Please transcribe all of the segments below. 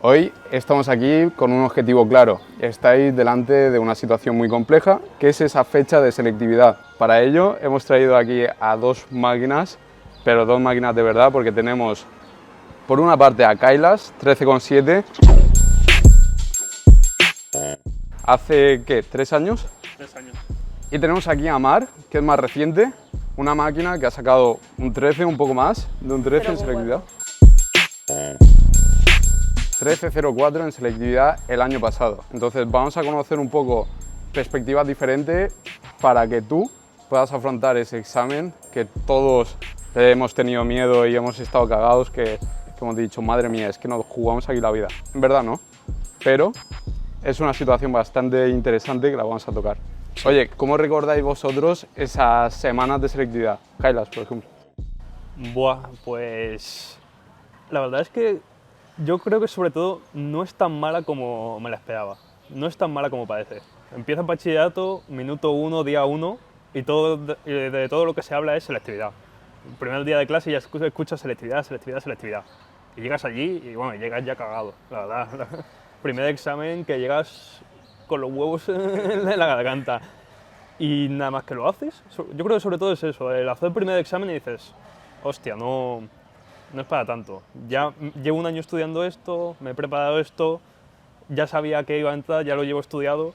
Hoy estamos aquí con un objetivo claro. Estáis delante de una situación muy compleja, que es esa fecha de selectividad. Para ello hemos traído aquí a dos máquinas, pero dos máquinas de verdad, porque tenemos por una parte a Kailas, 13,7. Hace, ¿qué? ¿3 años? 3 años. Y tenemos aquí a Mar, que es más reciente, una máquina que ha sacado un 13, un poco más de un 13 en selectividad. 13,04 en selectividad el año pasado. Entonces vamos a conocer un poco perspectivas diferentes para que tú puedas afrontar ese examen que todos hemos tenido miedo y hemos estado cagados, que hemos dicho, madre mía, es que nos jugamos aquí la vida. En verdad no, pero es una situación bastante interesante que la vamos a tocar. Oye, ¿cómo recordáis vosotros esas semanas de selectividad? Kailas, por ejemplo. Buah, pues la verdad es que yo creo que sobre todo no es tan mala como me la esperaba. No es tan mala como parece. Empieza el bachillerato, minuto 1, día 1, y de todo lo que se habla es selectividad. El primer día de clase ya escuchas selectividad, selectividad, selectividad. Y llegas allí y bueno, llegas ya cagado, la verdad. Primer examen que llegas con los huevos en la garganta. Y nada más que lo haces. Yo creo que sobre todo es eso, el hacer el primer examen y dices, hostia, no es para tanto. Ya llevo un año estudiando esto, me he preparado esto, ya sabía que iba a entrar, ya lo llevo estudiado.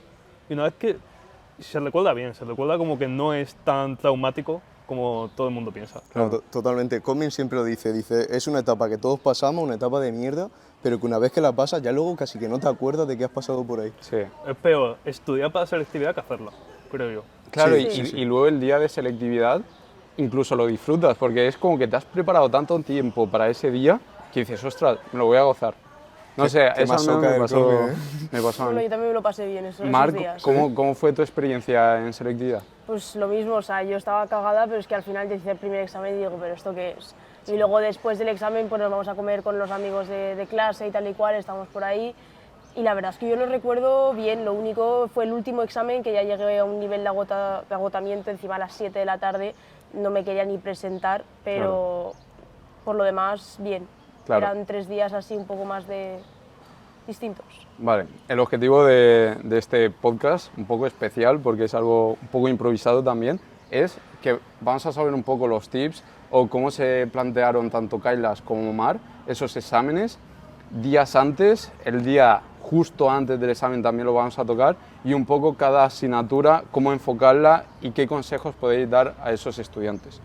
Y una vez que se recuerda bien, se recuerda como que no es tan traumático como todo el mundo piensa. Claro, totalmente. Comin siempre lo dice, es una etapa que todos pasamos, una etapa de mierda, pero que una vez que la pasas, ya luego casi que no te acuerdas de que has pasado por ahí. Sí. Es peor estudiar para selectividad que hacerla, creo yo. Claro, Sí. y luego el día de selectividad incluso lo disfrutas, porque es como que te has preparado tanto tiempo para ese día que dices, ostras, me lo voy a gozar. No sé, qué eso al menos masoca el profe, ¿eh? me pasó a Bueno, mí. yo también me lo pasé bien esos Marc, días. ¿cómo fue tu experiencia en selectividad? Pues lo mismo, o sea, yo estaba cagada, pero es que al final te hice el primer examen y digo, ¿pero esto qué es? Y luego después del examen pues nos vamos a comer con los amigos de clase y tal y cual, estamos por ahí. Y la verdad es que yo lo recuerdo bien, lo único fue el último examen que ya llegué a un nivel de agotamiento, encima a las 7 de la tarde, no me quería ni presentar, pero por lo demás, bien. Claro. Eran 3 días así un poco más distintos. Vale, el objetivo de este podcast, un poco especial, porque es algo un poco improvisado también, es que vamos a saber un poco los tips o cómo se plantearon tanto Kailas como Mar esos exámenes días antes, el día justo antes del examen también lo vamos a tocar, y un poco cada asignatura, cómo enfocarla y qué consejos podéis dar a esos estudiantes.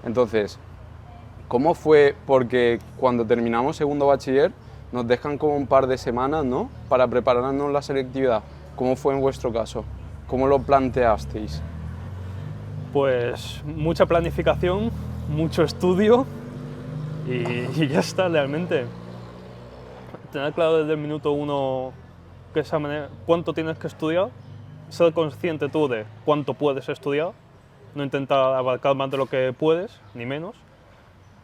Entonces, ¿cómo fue? Porque cuando terminamos segundo bachiller nos dejan como un par de semanas, ¿no?, para prepararnos la selectividad. ¿Cómo fue en vuestro caso? ¿Cómo lo planteasteis? Pues mucha planificación, mucho estudio y ya está realmente. Tener claro desde el minuto 1 cuánto tienes que estudiar, ser consciente tú de cuánto puedes estudiar, no intentar abarcar más de lo que puedes, ni menos,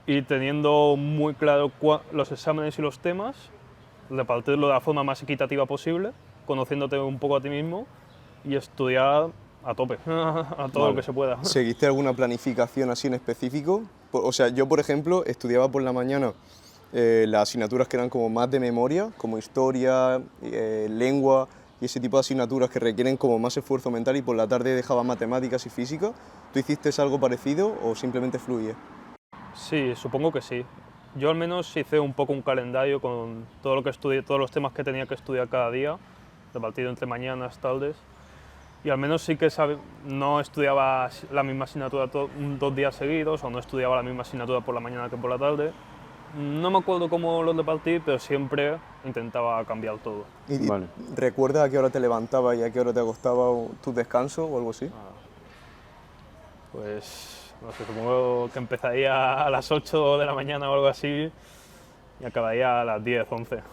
y teniendo muy claro los exámenes y los temas, repartirlo de la forma más equitativa posible, conociéndote un poco a ti mismo y estudiar a tope, a todo lo que se pueda. ¿Seguiste alguna planificación así en específico? O sea, yo por ejemplo estudiaba por la mañana las asignaturas que eran como más de memoria, como historia, lengua y ese tipo de asignaturas que requieren como más esfuerzo mental, y por la tarde dejaba matemáticas y física. ¿Tú hiciste algo parecido o simplemente fluye? Sí, supongo que sí. Yo al menos hice un poco un calendario con todo lo que estudié, todos los temas que tenía que estudiar cada día, repartido entre mañanas, tardes. Y al menos sí que no estudiaba la misma asignatura 2 días seguidos, o no estudiaba la misma asignatura por la mañana que por la tarde. No me acuerdo cómo lo repartí, pero siempre intentaba cambiar todo. ¿Y Vale. recuerdas a qué hora te levantabas y a qué hora te acostabas, tu descanso o algo así? Pues, no sé, supongo que empezaría a las 8 de la mañana o algo así y acabaría a las 10, 11.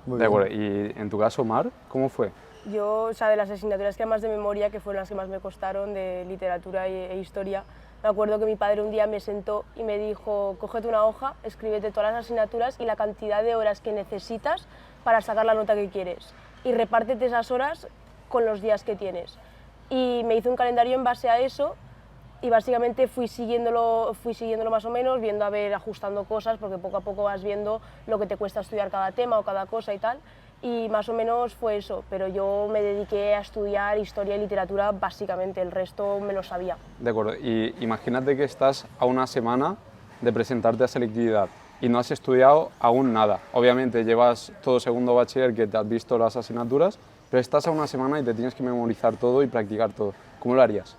Muy De bien. acuerdo, y en tu caso, Mar, ¿cómo fue? Yo, o sea, de las asignaturas que más de memoria, que fueron las que más me costaron, de literatura e historia, me acuerdo que mi padre un día me sentó y me dijo, cógete una hoja, escríbete todas las asignaturas y la cantidad de horas que necesitas para sacar la nota que quieres, y repártete esas horas con los días que tienes. Y me hizo un calendario en base a eso, y básicamente fui siguiéndolo más o menos, viendo a ver, ajustando cosas, porque poco a poco vas viendo lo que te cuesta estudiar cada tema o cada cosa y tal, y más o menos fue eso, pero yo me dediqué a estudiar historia y literatura básicamente, el resto me lo sabía. De acuerdo, y imagínate que estás a una semana de presentarte a selectividad y no has estudiado aún nada. Obviamente llevas todo segundo bachiller que te has visto las asignaturas, pero estás a una semana y te tienes que memorizar todo y practicar todo. ¿Cómo lo harías?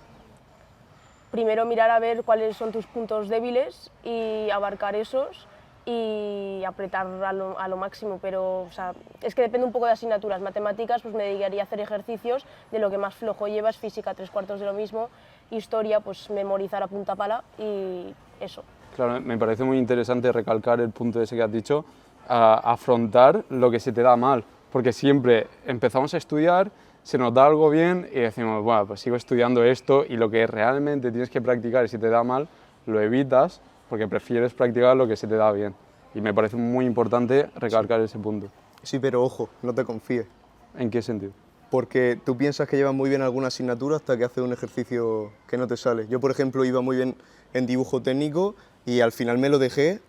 Primero mirar a ver cuáles son tus puntos débiles y abarcar esos y apretar a lo máximo, pero o sea, es que depende un poco de asignaturas. Matemáticas, pues me dedicaría a hacer ejercicios, de lo que más flojo llevas, física 3/4 de lo mismo, historia, pues memorizar a punta pala y eso. Claro, me parece muy interesante recalcar el punto ese que has dicho, afrontar lo que se te da mal, porque siempre empezamos a estudiar, se nos da algo bien y decimos, bueno, pues sigo estudiando esto, y lo que realmente tienes que practicar y si te da mal, lo evitas porque prefieres practicar lo que se te da bien. Y me parece muy importante recalcar ese punto. Sí, pero ojo, no te confíes. ¿En qué sentido? Porque tú piensas que llevas muy bien alguna asignatura hasta que haces un ejercicio que no te sale. Yo, por ejemplo, iba muy bien en dibujo técnico y al final me lo dejé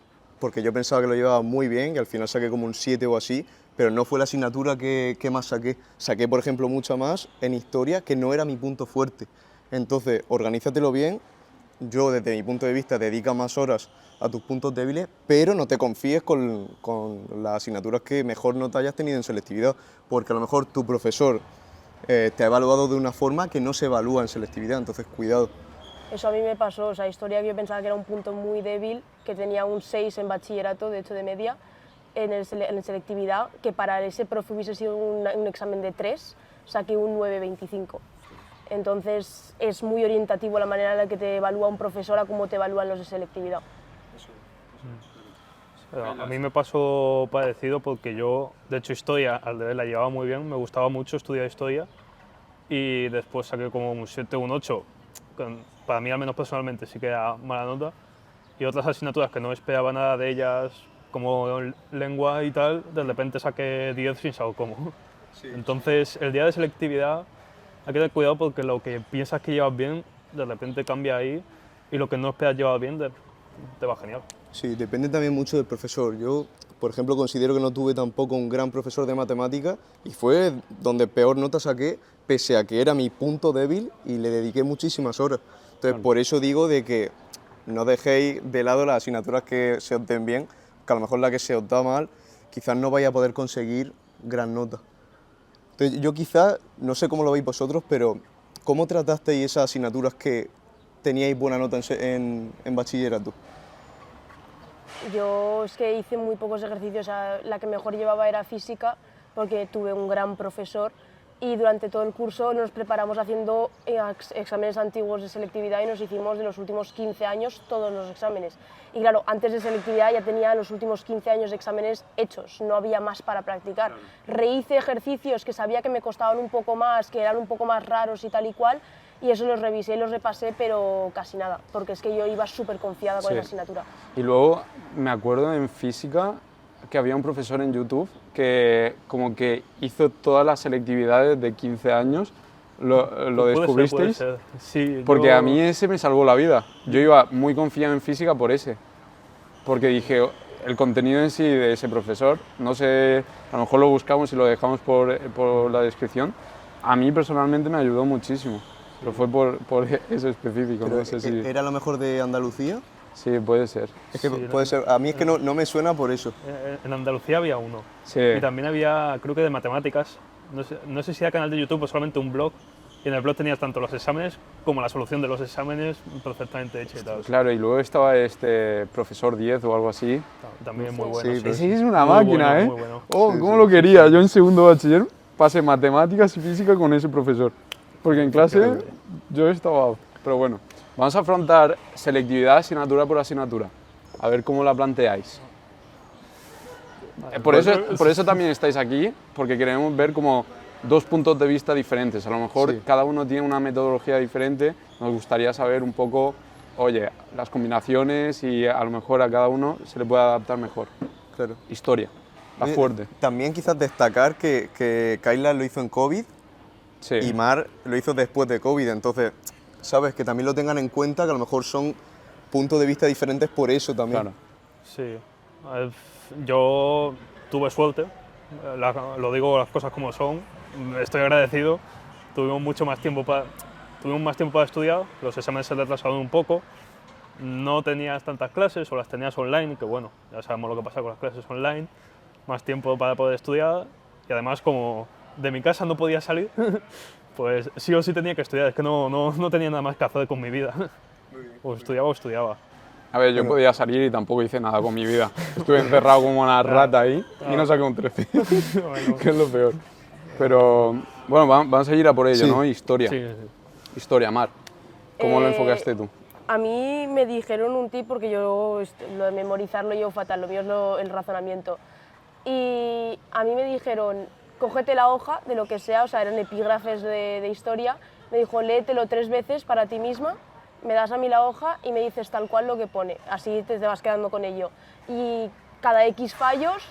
porque yo pensaba que lo llevaba muy bien y al final saqué como un 7 o así, pero no fue la asignatura que más saqué. Saqué, por ejemplo, mucha más en historia, que no era mi punto fuerte. Entonces, organízatelo bien. Yo, desde mi punto de vista, dedica más horas a tus puntos débiles, pero no te confíes con las asignaturas que mejor nota hayas tenido en selectividad, porque a lo mejor tu profesor te ha evaluado de una forma que no se evalúa en selectividad, entonces cuidado. Eso a mí me pasó, o sea, historia que yo pensaba que era un punto muy débil, que tenía un 6 en bachillerato, de hecho de media, en selectividad, que para ese profe hubiese sido un examen de 3, saqué un 9,25. Entonces es muy orientativo la manera en la que te evalúa un profesor a cómo te evalúan los de selectividad. A mí me pasó parecido porque yo, de hecho, historia al deber la llevaba muy bien, me gustaba mucho estudiar historia y después saqué como un 7 o un 8, para mí al menos personalmente sí que era mala nota, y otras asignaturas que no esperaba nada de ellas, como lengua y tal, de repente saqué 10 sin saber cómo. Sí. Entonces, el día de selectividad hay que tener cuidado porque lo que piensas que llevas bien, de repente cambia ahí, y lo que no esperas llevar bien, te va genial. Sí, depende también mucho del profesor. Yo, por ejemplo, considero que no tuve tampoco un gran profesor de matemáticas y fue donde peor nota saqué, pese a que era mi punto débil y le dediqué muchísimas horas. Entonces, claro, por eso digo de que no dejéis de lado las asignaturas que se os den bien, que a lo mejor la que se os da mal, quizás no vaya a poder conseguir gran nota. Entonces, yo quizás, no sé cómo lo veis vosotros, pero ¿cómo tratasteis esas asignaturas que teníais buena nota en bachillerato? Yo es que hice muy pocos ejercicios, o sea, la que mejor llevaba era física, porque tuve un gran profesor y durante todo el curso nos preparamos haciendo exámenes antiguos de selectividad y nos hicimos de los últimos 15 años todos los exámenes. Y claro, antes de selectividad ya tenía los últimos 15 años de exámenes hechos, no había más para practicar. Rehice ejercicios que sabía que me costaban un poco más, que eran un poco más raros y tal y cual, y eso los revisé y los repasé, pero casi nada, porque es que yo iba súper confiada con esa asignatura. Y luego me acuerdo en física que había un profesor en YouTube que como que hizo todas las selectividades de 15 años. ¿Lo descubristeis? Puede ser. Sí, porque a mí ese me salvó la vida. Yo iba muy confiado en física por ese, porque dije, el contenido en sí de ese profesor, no sé, a lo mejor lo buscamos y lo dejamos por la descripción, a mí personalmente me ayudó muchísimo. Pero fue por eso específico. Pero no sé si... ¿Era lo mejor de Andalucía? Sí, puede ser. Es que sí, puede ser. A mí es que no me suena por eso. En Andalucía había uno. Sí. Y también había, creo que de matemáticas, no sé si era canal de YouTube o solamente un blog. Y en el blog tenías tanto los exámenes como la solución de los exámenes perfectamente hecha y tal. Claro, y luego estaba este profesor 10 o algo así. También muy bueno. Sí, Ese es una muy máquina, bueno, ¿eh? Muy bueno. Oh, ¿cómo lo quería? Yo en segundo bachiller pasé matemáticas y física con ese profesor. Porque en clase yo estaba... Pero bueno, vamos a afrontar selectividad asignatura por asignatura. A ver cómo la planteáis. Por eso también estáis aquí, porque queremos ver como dos puntos de vista diferentes. A lo mejor cada uno tiene una metodología diferente. Nos gustaría saber un poco, oye, las combinaciones y a lo mejor a cada uno se le puede adaptar mejor. Claro. Historia, la fuerte. También quizás destacar que Kayla lo hizo en COVID y Mar lo hizo después de COVID. Entonces, ¿sabes? Que también lo tengan en cuenta, que a lo mejor son puntos de vista diferentes por eso también. Claro. Sí, yo tuve suerte, lo digo las cosas como son, estoy agradecido, tuvimos más tiempo para estudiar, los exámenes se retrasaron un poco, no tenías tantas clases o las tenías online, que bueno, ya sabemos lo que pasa con las clases online, más tiempo para poder estudiar y además como de mi casa no podía salir, pues sí o sí tenía que estudiar, es que no tenía nada más que hacer con mi vida, o estudiaba. A ver, yo podía salir y tampoco hice nada con mi vida. Estuve encerrado como una rata ahí y no saqué un 13, Bueno, que es lo peor. Pero bueno, vamos a ir a por ello, Sí. ¿no? Historia. sí. Historia, Mar. ¿Cómo lo enfocaste tú? A mí me dijeron un tip porque yo lo de memorizar lo llevo fatal, lo mío es el razonamiento. Y a mí me dijeron, cógete la hoja de lo que sea, o sea, eran epígrafes de historia, me dijo, léetelo 3 veces para ti misma, me das a mí la hoja y me dices tal cual lo que pone, así te vas quedando con ello. Y cada X fallos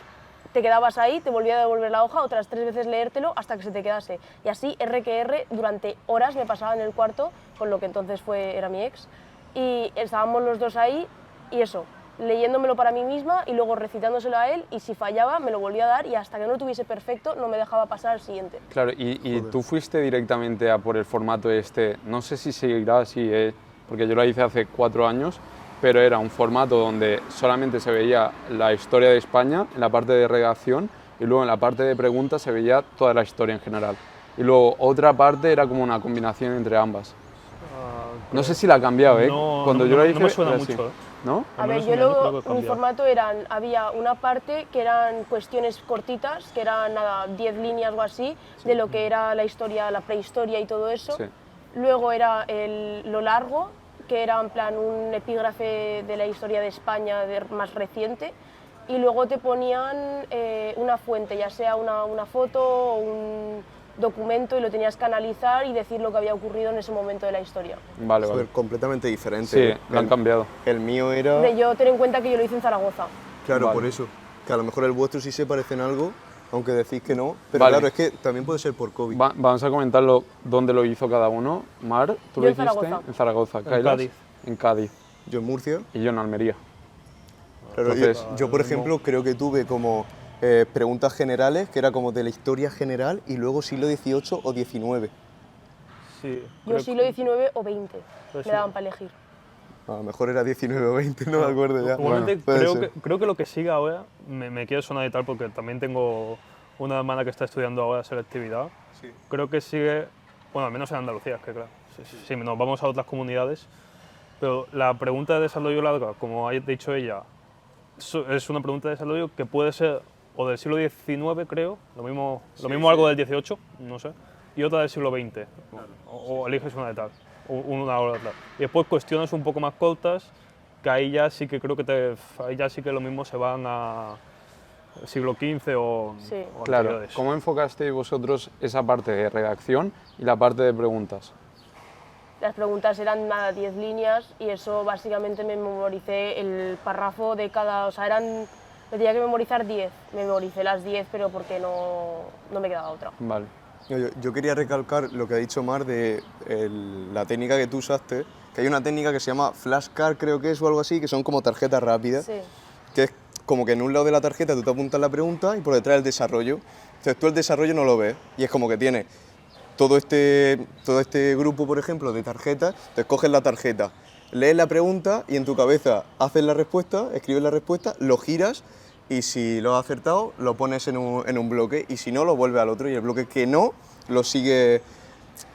te quedabas ahí, te volvía a devolver la hoja, otras 3 veces leértelo hasta que se te quedase. Y así, R que R, durante horas me pasaba en el cuarto, con lo que entonces era mi ex, y estábamos los dos ahí, y eso, leyéndomelo para mí misma y luego recitándoselo a él, y si fallaba me lo volvía a dar y hasta que no lo tuviese perfecto no me dejaba pasar al siguiente. Claro, y tú fuiste directamente a por el formato este, no sé si seguirá así, porque yo lo hice hace 4 años, pero era un formato donde solamente se veía la historia de España en la parte de redacción y luego en la parte de preguntas se veía toda la historia en general. Y luego otra parte era como una combinación entre ambas. No sé si la ha cambiado, ¿eh? No, Cuando no, yo lo no hice me suena era así. mucho, ¿eh? ¿No? A Al ver, menos yo en el creo luego, que ha mi cambiado. formato había una parte que eran cuestiones cortitas, que eran nada, 10 líneas o así, de lo que era la historia, la prehistoria y todo eso. Sí. Luego era lo largo, que era en plan un epígrafe de la historia de España más reciente. Y luego te ponían una fuente, ya sea una foto o un documento, y lo tenías que analizar y decir lo que había ocurrido en ese momento de la historia. Vale, Joder, vale. completamente diferente. Sí, lo han cambiado. El mío era... Hombre, yo ten en cuenta que yo lo hice en Zaragoza. Claro, Vale. por eso. Que a lo mejor el vuestro sí se parece en algo, aunque decís que no. Pero Vale. claro, es que también puede ser por COVID. Vamos a comentarlo dónde lo hizo cada uno. Mar, ¿tú Yo lo en hiciste? Zaragoza. En Zaragoza. En Kailas, Cádiz. En Cádiz. Yo en Murcia. Y yo en Almería. Claro, Entonces- yo, por ejemplo, creo que tuve como preguntas generales, que era como de la historia general, y luego siglo XVIII o XIX. Sí, Yo creo siglo XIX o XX, Pues me sí. daban para elegir. A lo mejor era 19 o 20, no me acuerdo ya. Igualmente, puede creo, ser. creo que lo que sigue ahora, me quiere sonar y tal, porque también tengo una hermana que está estudiando ahora selectividad. Sí. Creo que sigue, bueno, al menos en Andalucía, es que claro, si nos vamos a otras comunidades, pero la pregunta de desarrollo larga, como ha dicho ella, es una pregunta de desarrollo que puede ser o del siglo XIX, creo, lo mismo algo del XVIII, no sé, y otra del siglo XX, o eliges una de tal, una o otra. Y después cuestiones un poco más cortas, que ahí ya sí que creo que ahí ya sí que lo mismo se van a siglo XV o, Sí. o Claro, anteriores. ¿cómo enfocasteis vosotros esa parte de redacción y la parte de preguntas? Las preguntas eran nada, 10 líneas y eso básicamente me memoricé el párrafo de cada, o sea, me tenía que memorizar 10, me memoricé las 10 pero porque no me quedaba otra. Vale. Yo quería recalcar lo que ha dicho Mar de la técnica que tú usaste, que hay una técnica que se llama flashcard, creo que es, o algo así, que son como tarjetas rápidas, Sí, que es como que en un lado de la tarjeta tú te apuntas la pregunta y por detrás el desarrollo. Entonces tú el desarrollo no lo ves y es como que tiene todo este grupo, por ejemplo, de tarjetas, te coges la tarjeta, lees la pregunta y en tu cabeza haces la respuesta, escribes la respuesta, lo giras y si lo has acertado lo pones en un bloque y si no lo vuelves al otro y el bloque que no lo sigue,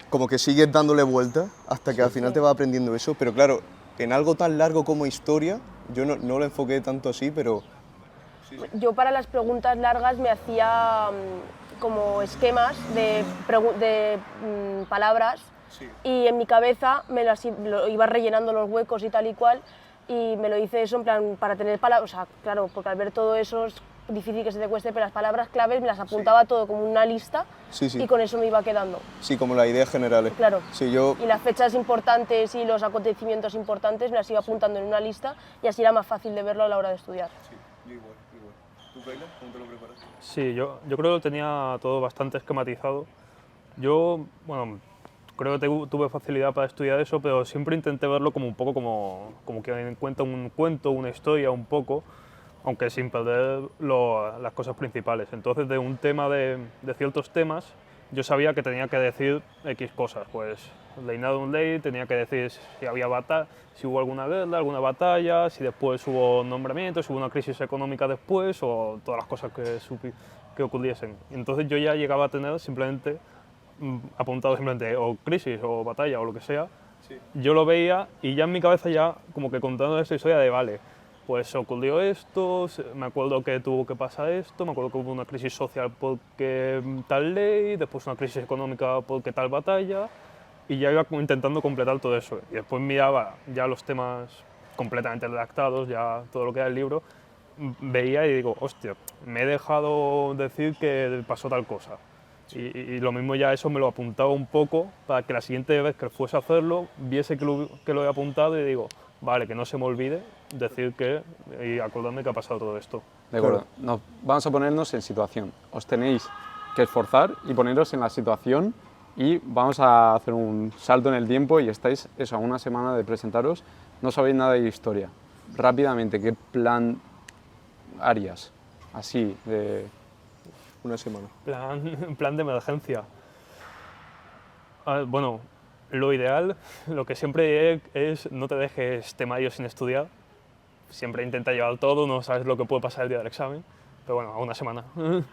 como que sigues dándole vueltas hasta que al final te vas aprendiendo eso, pero claro, en algo tan largo como historia, yo no lo enfoqué tanto así, pero yo para las preguntas largas me hacía como esquemas de palabras y en mi cabeza lo iba rellenando los huecos y tal y cual y me lo hice eso en plan para tener palabras, o sea, claro, porque al ver todo eso es difícil que se te cueste, pero las palabras claves me las apuntaba todo como una lista Sí, sí. y con eso me iba quedando. sí, como las ideas generales. Claro. Sí, yo Y las fechas importantes y los acontecimientos importantes me las iba apuntando en una lista y así era más fácil de verlo a la hora de estudiar. igual. ¿Tú, Kaila, cómo te lo preparaste? Sí, yo creo que lo tenía todo bastante esquematizado. Yo, bueno, creo que tuve facilidad para estudiar eso, pero siempre intenté verlo como un poco como que cuenta un cuento, una historia un poco, aunque sin perder las cosas principales. Entonces, de un tema de ciertos temas, yo sabía que tenía que decir X cosas, pues Leinado un ley, tenía que decir si había si hubo alguna guerra, alguna batalla, si después hubo nombramientos, si hubo una crisis económica después, o todas las cosas que ocurriesen. Entonces yo ya llegaba a tener simplemente apuntado simplemente o crisis o batalla o lo que sea. Sí. Yo lo veía y ya en mi cabeza ya como que contando esta historia de vale, pues ocurrió esto, me acuerdo que tuvo que pasar esto, me acuerdo que hubo una crisis social porque tal ley, después una crisis económica porque tal batalla, y ya iba intentando completar todo eso. Y después miraba ya los temas completamente redactados, ya todo lo que era el libro, veía y digo, hostia, me he dejado decir que pasó tal cosa. Y lo mismo ya eso me lo apuntaba un poco para que la siguiente vez que fuese a hacerlo, viese que lo he apuntado y digo, vale, que no se me olvide decir y acordarme que ha pasado todo esto. De acuerdo. Vamos a ponernos en situación. Os tenéis que esforzar y poneros en la situación y vamos a hacer un salto en el tiempo y estáis a una semana de presentaros, no sabéis nada de historia. Rápidamente, ¿qué plan harías? Así, de... Una semana. Plan de emergencia. Bueno, lo ideal, lo que siempre diré es no te dejes temario sin estudiar. Siempre intenta llevar todo, no sabes lo que puede pasar el día del examen, pero bueno, a una semana. Claro.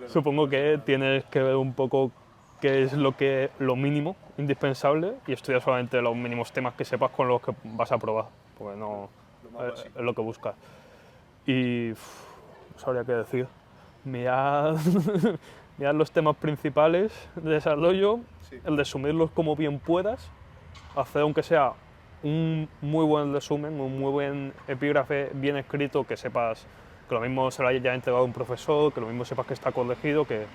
Supongo que tienes que ver un poco qué es lo mínimo, indispensable, y estudiar solamente los mínimos temas que sepas con los que vas a probar, porque no es lo que buscas. Y no sabría qué decir. Mirad los temas principales de desarrollo, sí. El resumirlos como bien puedas, hacer aunque sea un muy buen resumen, un muy buen epígrafe bien escrito, que sepas que lo mismo se lo haya entregado un profesor, que lo mismo sepas que está corregido, que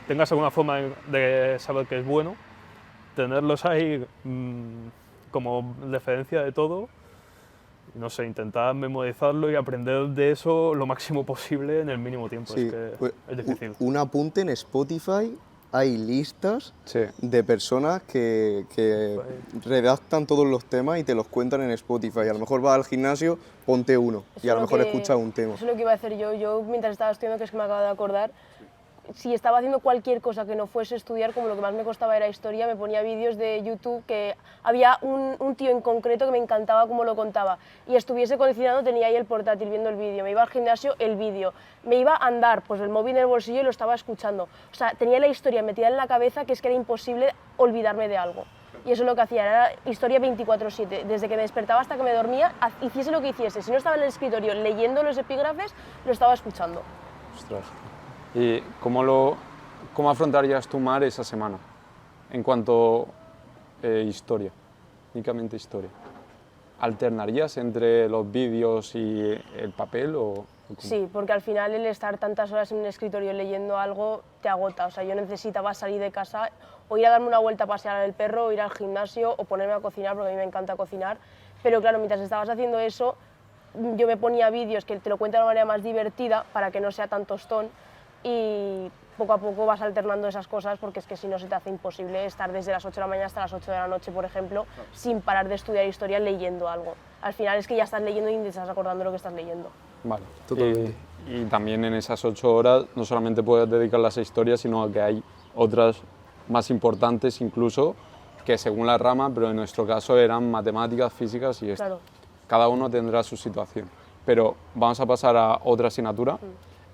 tengas alguna forma de saber que es bueno, tenerlos ahí como referencia de todo. No sé, intentar memorizarlo y aprender de eso lo máximo posible en el mínimo tiempo. Sí, es que pues, es difícil. Un apunte en Spotify, hay listas de personas que redactan todos los temas y te los cuentan en Spotify. A lo mejor vas al gimnasio, ponte uno y a lo mejor escuchas un tema. Eso es lo que iba a hacer yo. Yo mientras estaba estudiando, que es que me acabo de acordar, si estaba haciendo cualquier cosa que no fuese estudiar, como lo que más me costaba era historia, me ponía vídeos de YouTube que había un tío en concreto que me encantaba cómo lo contaba, y estuviese cocinando, tenía ahí el portátil viendo el vídeo, me iba al gimnasio, el vídeo, me iba a andar, pues el móvil en el bolsillo y lo estaba escuchando. O sea, tenía la historia metida en la cabeza, que es que era imposible olvidarme de algo. Y eso es lo que hacía, era historia 24/7, desde que me despertaba hasta que me dormía, hiciese lo que hiciese. Si no estaba en el escritorio leyendo los epígrafes, lo estaba escuchando. Ostras. ¿Y cómo afrontarías tú, Mar, esa semana en cuanto a historia, únicamente historia? ¿Alternarías entre los vídeos y el papel o...? Sí, porque al final el estar tantas horas en un escritorio leyendo algo te agota. O sea, yo necesitaba salir de casa o ir a darme una vuelta a pasear al perro, o ir al gimnasio o ponerme a cocinar, porque a mí me encanta cocinar. Pero claro, mientras estabas haciendo eso, yo me ponía vídeos que te lo cuentan de una manera más divertida para que no sea tan tostón, y poco a poco vas alternando esas cosas, porque es que si no se te hace imposible estar desde las 8 de la mañana hasta las 8 de la noche, por ejemplo, sin parar de estudiar historia leyendo algo. Al final es que ya estás leyendo y ni te estás acordando de lo que estás leyendo. Vale, totalmente. Y también en esas 8 horas no solamente puedes dedicarlas a historia, sino que hay otras más importantes incluso, que según la rama, pero en nuestro caso eran matemáticas, físicas y esto. Claro. Cada uno tendrá su situación. Pero vamos a pasar a otra asignatura.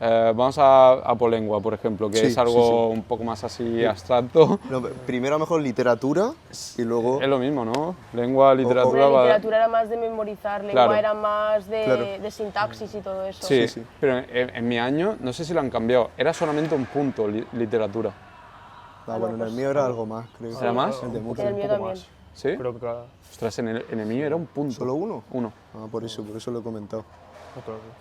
Vamos a Polengua, por ejemplo, que es algo un poco más así abstracto. No, primero a lo mejor literatura y luego... Es lo mismo, ¿no? Lengua, literatura... Literatura era más de memorizar, lengua era más de sintaxis y todo eso. Sí, pero en mi año, no sé si lo han cambiado, era solamente un punto literatura. Bueno, en el mío era algo más, creo. ¿Era más? El de Murcia. En el mío también. ¿Sí? Creo que Ostras, en el mío era un punto. ¿Solo uno? Uno. Por eso lo he comentado.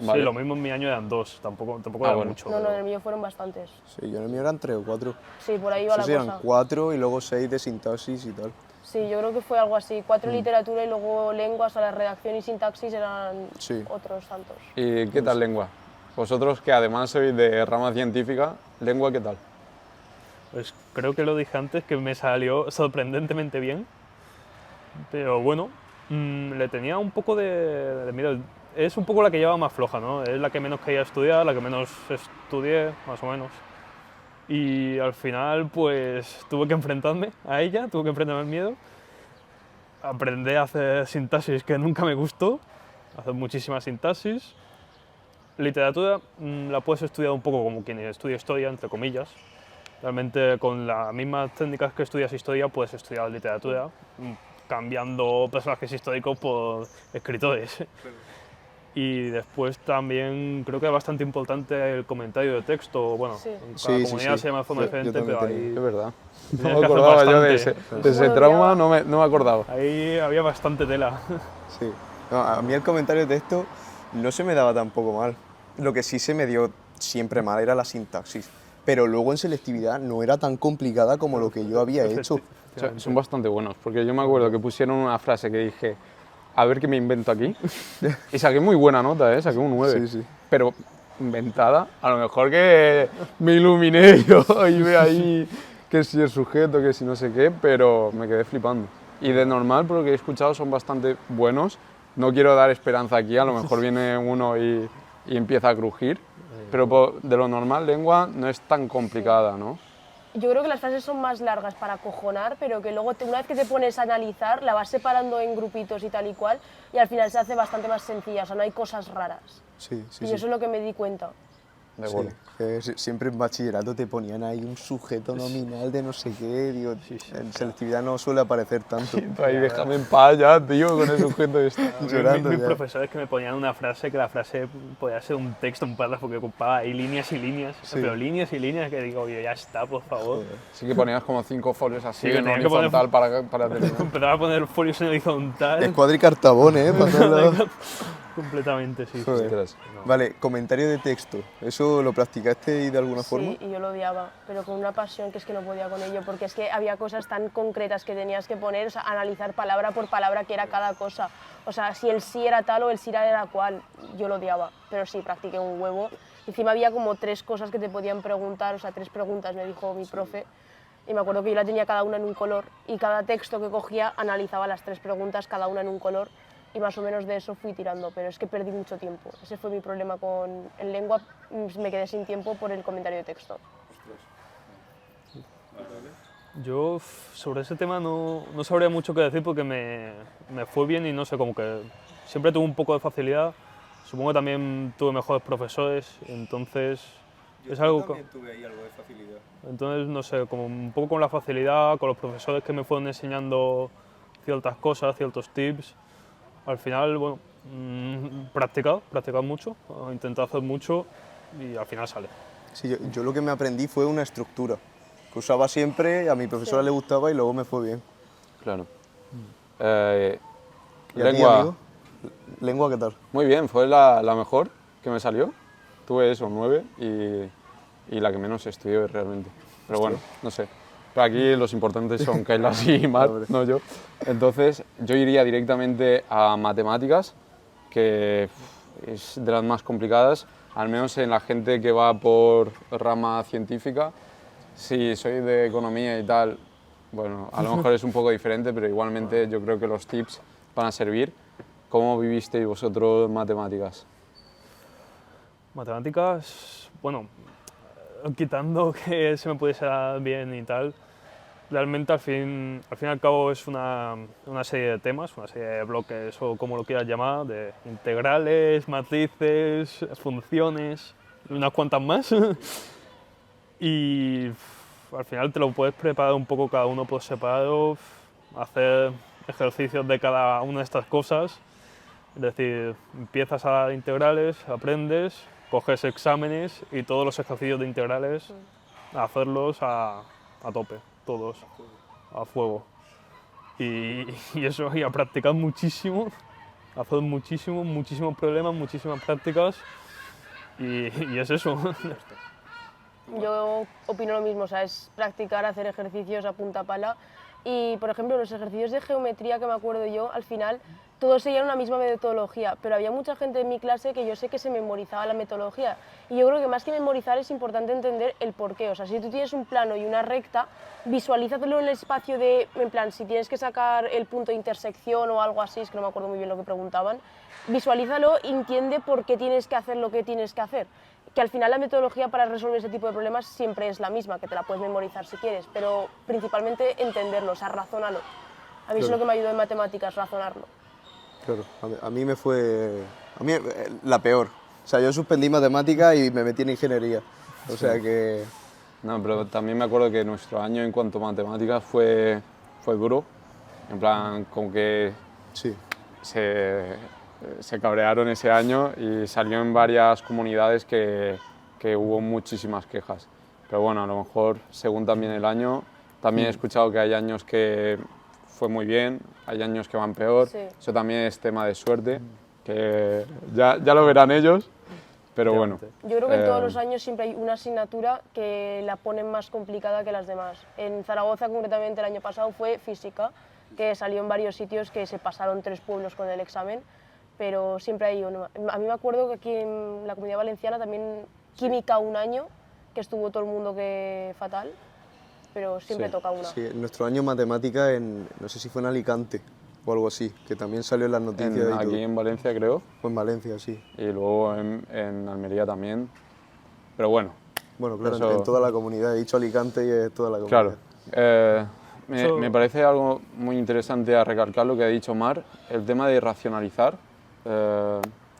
Vale. Sí, lo mismo en mi año eran 2, tampoco era mucho. No, en el mío fueron bastantes. Sí, yo en el mío eran 3 o 4. Sí, por ahí iba la cosa. Eran 4 y luego 6 de sintaxis y tal. Sí, yo creo que fue algo así. 4 literatura y luego lenguas, o la redacción y sintaxis eran otros tantos. ¿Y qué tal lengua? Vosotros que además sois de rama científica, ¿lengua qué tal? Pues creo que lo dije antes, que me salió sorprendentemente bien, pero bueno, le tenía un poco de miedo. Es un poco la que lleva más floja, ¿no? Es la que menos quería estudiar, la que menos estudié, más o menos. Y al final, pues tuve que enfrentarme a ella, tuve que enfrentarme al miedo. Aprendí a hacer sintaxis que nunca me gustó, hacer muchísima sintaxis. Literatura la puedes estudiar un poco como quien estudia historia, entre comillas. Realmente con las mismas técnicas que estudias historia puedes estudiar literatura, cambiando personajes históricos por escritores. Y después también creo que es bastante importante el comentario de texto. Bueno, Sí. en cada Sí, sí, comunidad sí. se llama de forma Yo diferente, también pero tenía. ahí, Es verdad. Tienes No que me hacer acordaba yo de bastante. ese Bueno, trauma, ya- no me acordaba. ahí había bastante tela. Sí. No, a mí el comentario de texto no se me daba tampoco mal. Lo que sí se me dio siempre mal era la sintaxis. Pero luego en selectividad no era tan complicada como lo que yo había hecho. Son bastante buenos, porque yo me acuerdo que pusieron una frase que dije, a ver qué me invento aquí, y saqué muy buena nota, ¿eh? Saqué un 9. Sí, sí. Pero inventada, a lo mejor que me iluminé yo y ve ahí que si el sujeto, que si no sé qué, pero me quedé flipando. Y de normal, por lo que he escuchado, son bastante buenos. No quiero dar esperanza aquí, a lo mejor viene uno y empieza a crujir, pero de lo normal, lengua no es tan complicada, ¿no? Yo creo que las frases son más largas para acojonar, pero que luego una vez que te pones a analizar, la vas separando en grupitos y tal y cual, y al final se hace bastante más sencilla, o sea, no hay cosas raras. Sí, sí, Y sí. eso es lo que me di cuenta. De Sí, acuerdo. que siempre en bachillerato te ponían ahí un sujeto nominal de no sé qué, digo, en selectividad no suele aparecer tanto. Tú ahí déjame en paz ya, tío, con el sujeto este. Llorando Mis ya. profesores que me ponían una frase, que la frase podía ser un texto, un párrafo que ocupaba ahí líneas y líneas, pero líneas y líneas que digo, oye, ya está, por favor. Sí que ponías como 5 folios así Sí, que en tenía que poner- horizontal para terminar. Empezaba a poner folios en horizontal. Escuadra y cartabón, ¿eh? Para todos lados. Completamente, sí. Joder. Ostras. Vale, comentario de texto. ¿Eso lo practicaste y de alguna forma? Sí, y yo lo odiaba, pero con una pasión que es que no podía con ello, porque es que había cosas tan concretas que tenías que poner, o sea, analizar palabra por palabra qué era cada cosa. O sea, si el sí era tal o el sí era cual, yo lo odiaba, pero sí, practiqué un huevo. Encima había como 3 cosas que te podían preguntar, o sea, 3 preguntas me dijo mi profe, y me acuerdo que yo la tenía cada una en un color, y cada texto que cogía analizaba las 3 preguntas, cada una en un color, y más o menos de eso fui tirando, pero es que perdí mucho tiempo. Ese fue mi problema en lengua, me quedé sin tiempo por el comentario de texto. Yo sobre ese tema no sabría mucho qué decir porque me fue bien y no sé, como que siempre tuve un poco de facilidad. Supongo que también tuve mejores profesores, entonces es algo tuve ahí algo de facilidad. entonces no sé, como un poco con la facilidad, con los profesores que me fueron enseñando ciertas cosas, ciertos tips. Al final, bueno, practicar mucho, intentar hacer mucho y al final sale. Sí, yo lo que me aprendí fue una estructura que usaba siempre, a mi profesora le gustaba y luego me fue bien. Claro. ¿Y a ti, Lengua, amigo? ¿Lengua qué tal? muy bien, fue la mejor que me salió. Tuve eso, 9 y la que menos estudié realmente. Pero bueno, no sé. Pero aquí los importantes son Kailas y Mar, no yo. Entonces yo iría directamente a matemáticas, que es de las más complicadas, al menos en la gente que va por rama científica. Si soy de economía y tal, bueno, a lo mejor es un poco diferente, pero igualmente yo creo que los tips van a servir. ¿Cómo vivisteis vosotros matemáticas? Matemáticas, bueno, quitando que se me pudiese dar bien y tal, realmente al fin y al cabo es una serie de temas, una serie de bloques o como lo quieras llamar, de integrales, matrices, funciones y unas cuantas más. Y al final te lo puedes preparar un poco cada uno por separado, hacer ejercicios de cada una de estas cosas. Es decir, empiezas a dar integrales, aprendes, coges exámenes y todos los ejercicios de integrales, hacerlos a tope, todos, a fuego. Y eso, y a practicar muchísimo, hacer muchísimos problemas, muchísimas prácticas y es eso. Yo opino lo mismo, o sea, es practicar, hacer ejercicios a punta pala y, por ejemplo, los ejercicios de geometría que me acuerdo yo, al final, todos seguían una misma metodología, pero había mucha gente en mi clase que yo sé que se memorizaba la metodología. Y yo creo que más que memorizar es importante entender el porqué. O sea, si tú tienes un plano y una recta, visualízatelo en el espacio de, en plan, si tienes que sacar el punto de intersección o algo así, es que no me acuerdo muy bien lo que preguntaban, visualízalo y entiende por qué tienes que hacer lo que tienes que hacer. Que al final la metodología para resolver ese tipo de problemas siempre es la misma, que te la puedes memorizar si quieres, pero principalmente entenderlo, o sea, razónalo. A mí es lo que me ayudó en matemáticas, razonarlo. Claro, a mí me fue... A mí la peor. O sea, yo suspendí matemáticas y me metí en ingeniería. O sea que... No, pero también me acuerdo que nuestro año en cuanto a matemáticas fue duro. En plan, como que Sí. se cabrearon ese año y salió en varias comunidades que hubo muchísimas quejas. Pero bueno, a lo mejor según también el año, también he escuchado que hay años que fue muy bien, hay años que van peor. Sí. Eso también es tema de suerte, que ya lo verán ellos, pero bueno. Yo creo que en todos los años siempre hay una asignatura que la ponen más complicada que las demás. En Zaragoza, concretamente, el año pasado fue física, que salió en varios sitios que se pasaron 3 pueblos con el examen, pero siempre hay uno. A mí me acuerdo que aquí en la Comunidad Valenciana también química un año, que estuvo todo el mundo que fatal, pero siempre Sí. toca una. Sí, en nuestro año matemática, no sé si fue en Alicante o algo así, que también salió en las noticias y todo. Aquí en Valencia creo, O en Valencia, sí. y luego en Almería también. Pero bueno, Bueno, claro, Eso- en toda la comunidad. He dicho Alicante y es toda la comunidad. claro. Eso- Me parece algo muy interesante a recalcar lo que ha dicho Mar, el tema de racionalizar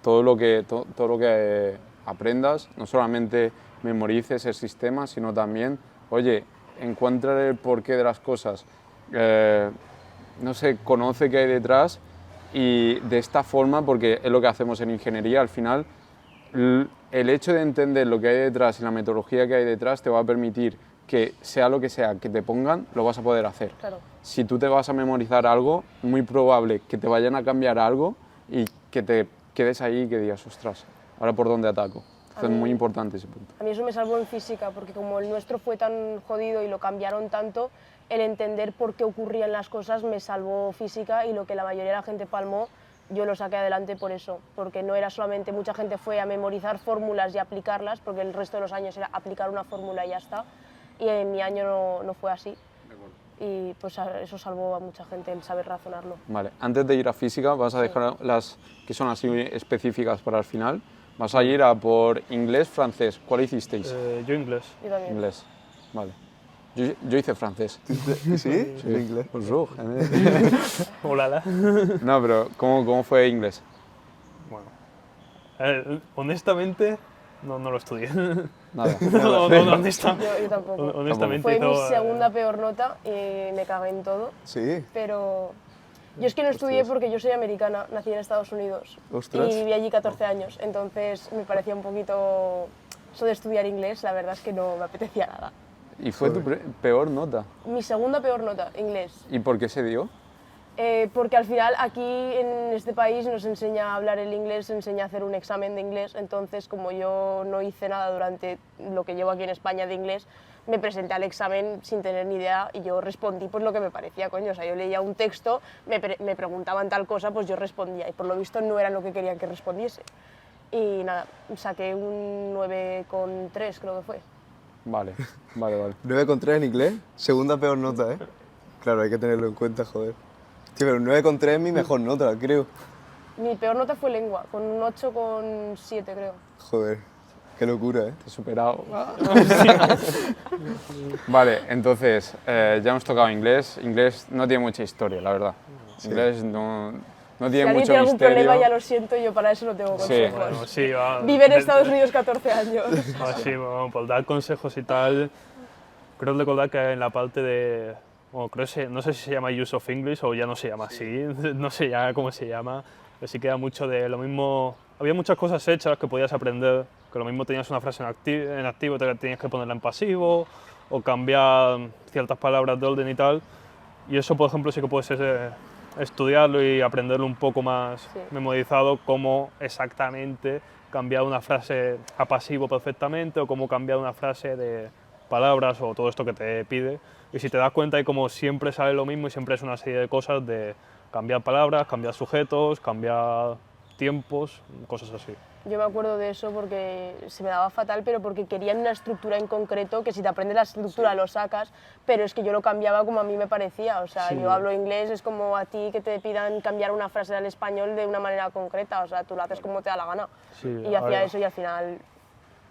todo lo que aprendas, no solamente memorices el sistema, sino también, oye, encuentra el porqué de las cosas, no sé, conoce qué hay detrás y de esta forma, porque es lo que hacemos en ingeniería, al final, el hecho de entender lo que hay detrás y la metodología que hay detrás te va a permitir que sea lo que sea que te pongan, lo vas a poder hacer. Claro. Si tú te vas a memorizar algo, muy probable que te vayan a cambiar algo y que te quedes ahí y que digas, ostras, ¿ahora por dónde ataco? Entonces, es muy importante ese punto. A mí eso me salvó en física, porque como el nuestro fue tan jodido y lo cambiaron tanto, el entender por qué ocurrían las cosas me salvó física, y lo que la mayoría de la gente palmó, yo lo saqué adelante por eso, porque no era solamente, mucha gente fue a memorizar fórmulas y aplicarlas, porque el resto de los años era aplicar una fórmula y ya está, y en mi año no fue así. Y pues eso salvó a mucha gente, el saber razonarlo. Vale, antes de ir a física, vas a dejar las que son así específicas para el final. Vas a ir a por inglés, francés. ¿Cuál hicisteis? Yo inglés. Yo también. Inglés. Vale. Yo hice francés. ¿Sí? En inglés. Bonjour. Hola. No, pero ¿cómo fue inglés? Bueno, honestamente, no lo estudié. Nada. No, honestamente. Yo tampoco. Honestamente Fue mi hizo, segunda peor nota y me cagué en todo, Sí. pero yo es que no estudié Ostras. porque yo soy americana, nací en Estados Unidos Ostras. y viví allí 14 años, entonces me parecía un poquito eso de estudiar inglés, la verdad es que no me apetecía nada. ¿Y fue tu peor nota? Mi segunda peor nota, inglés. ¿Y por qué se dio? Porque al final aquí en este país nos enseña a hablar el inglés, se enseña a hacer un examen de inglés, entonces como yo no hice nada durante lo que llevo aquí en España de inglés, me presenté al examen sin tener ni idea y yo respondí pues lo que me parecía, coño, o sea, yo leía un texto, me preguntaban tal cosa, pues yo respondía y por lo visto no era lo que querían que respondiese. Y nada, saqué un 9,3 creo que fue. Vale. 9,3 en inglés, segunda peor nota, ¿eh? Claro, hay que tenerlo en cuenta, joder. Tío, pero 9,3 es mi mejor nota, creo. Mi peor nota fue lengua, con un 8,7 creo. Joder, qué locura, ¿eh? Te he superado. Vale, entonces, ya hemos tocado inglés. Inglés no tiene mucha historia, la verdad. Inglés no Si tiene alguien mucho tiene algún misterio. problema ya lo siento, yo para eso no tengo Sí. consejos. bueno, sí, va. Vive en Estados Unidos 14 años. Sí, bueno, por dar consejos y tal, creo recordar que en la parte de, bueno, no sé si se llama Use of English o ya no se llama así, no sé ya cómo se llama, pero sí queda mucho de lo mismo, había muchas cosas hechas que podías aprender, que lo mismo tenías una frase en activo, te tenías que ponerla en pasivo, o cambiar ciertas palabras de orden y tal, y eso, por ejemplo, sí que puedes estudiarlo y aprenderlo un poco más Sí. memorizado, cómo exactamente cambiar una frase a pasivo perfectamente o cómo cambiar una frase de palabras o todo esto que te pide. Y si te das cuenta, hay como siempre sale lo mismo y siempre es una serie de cosas de cambiar palabras, cambiar sujetos, cambiar tiempos, cosas así. Yo me acuerdo de eso porque se me daba fatal, pero porque querían una estructura en concreto, que si te aprendes la estructura lo sacas, pero es que yo lo cambiaba como a mí me parecía. O sea, yo hablo inglés, es como a ti que te pidan cambiar una frase al español de una manera concreta, o sea, tú lo haces como te da la gana. Sí, Y yo hacía eso y al final...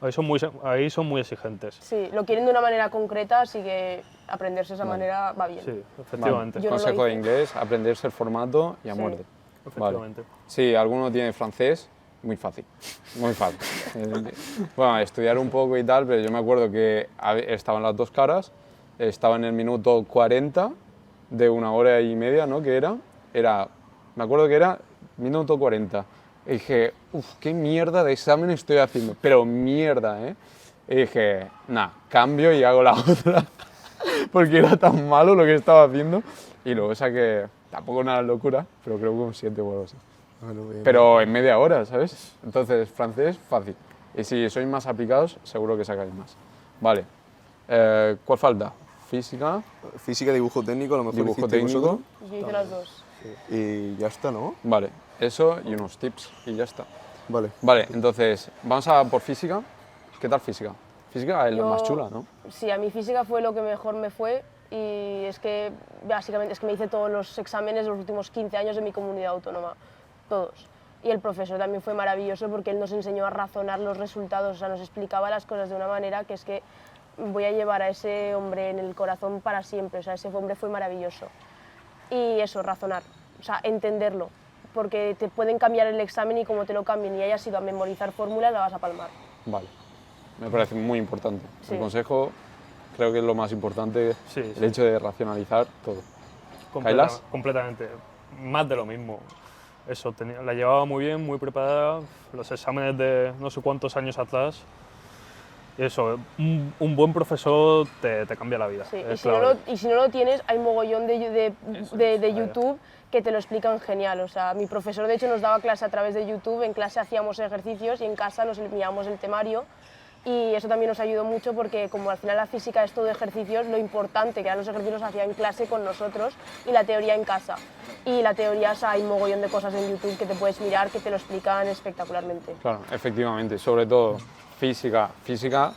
Ahí son muy exigentes. Sí, lo quieren de una manera concreta, así que aprenderse esa manera va bien. Sí, efectivamente. Yo no lo Consejo de hice. inglés, aprenderse el formato y a Sí. muerte. Efectivamente. Si alguno tiene francés, muy fácil, muy fácil. Bueno, estudiar un poco y tal, pero yo me acuerdo que estaban las dos caras, estaba en el minuto 40 de 1 hora y media, ¿no? Que me acuerdo que era minuto 40. Y dije, uff, qué mierda de examen estoy haciendo, pero mierda, ¿eh? Y dije, nah, cambio y hago la otra, porque era tan malo lo que estaba haciendo. Y luego saqué, tampoco una locura, pero creo que un 7 o algo así. Bueno, bien. Pero en media hora, ¿sabes? Entonces, francés, fácil. Y si sois más aplicados, seguro que sacáis más. Vale. ¿Cuál falta? Física, Física, dibujo técnico, a lo mejor dibujo hicisteis técnico. vosotros. Yo hice las dos. Y ya está, ¿no? Vale. Eso y unos tips y ya está. Vale. Vale, entonces, vamos a por física. ¿Qué tal física? Física es la más chula, ¿no? Sí, a mí física fue lo que mejor me fue y es que básicamente es que me hice todos los exámenes de los últimos 15 años de mi comunidad autónoma, todos. Y el profesor también fue maravilloso porque él nos enseñó a razonar los resultados, o sea, nos explicaba las cosas de una manera que es que voy a llevar a ese hombre en el corazón para siempre, o sea, ese hombre fue maravilloso. Y eso, razonar, o sea, entenderlo, porque te pueden cambiar el examen y como te lo cambien y hayas ido a memorizar fórmulas, la vas a palmar. Vale. Me parece muy importante. Sí. El consejo creo que es lo más importante, Sí, el sí. hecho de racionalizar todo. ¿Kailas? Completamente. Más de lo mismo. Eso, la llevaba muy bien, muy preparada, los exámenes de no sé cuántos años atrás. Y eso, un buen profesor te cambia la vida. Sí, es y si no lo tienes, hay mogollón de YouTube que te lo explican genial. O sea, mi profesor de hecho nos daba clase a través de YouTube, en clase hacíamos ejercicios y en casa nos enviábamos el temario. Y eso también nos ayudó mucho porque como al final la física es todo ejercicios, lo importante que eran los ejercicios los hacía en clase con nosotros y la teoría en casa. Y la teoría, o sea, hay mogollón de cosas en YouTube que te puedes mirar que te lo explican espectacularmente. Claro, efectivamente. Sobre todo física. Física,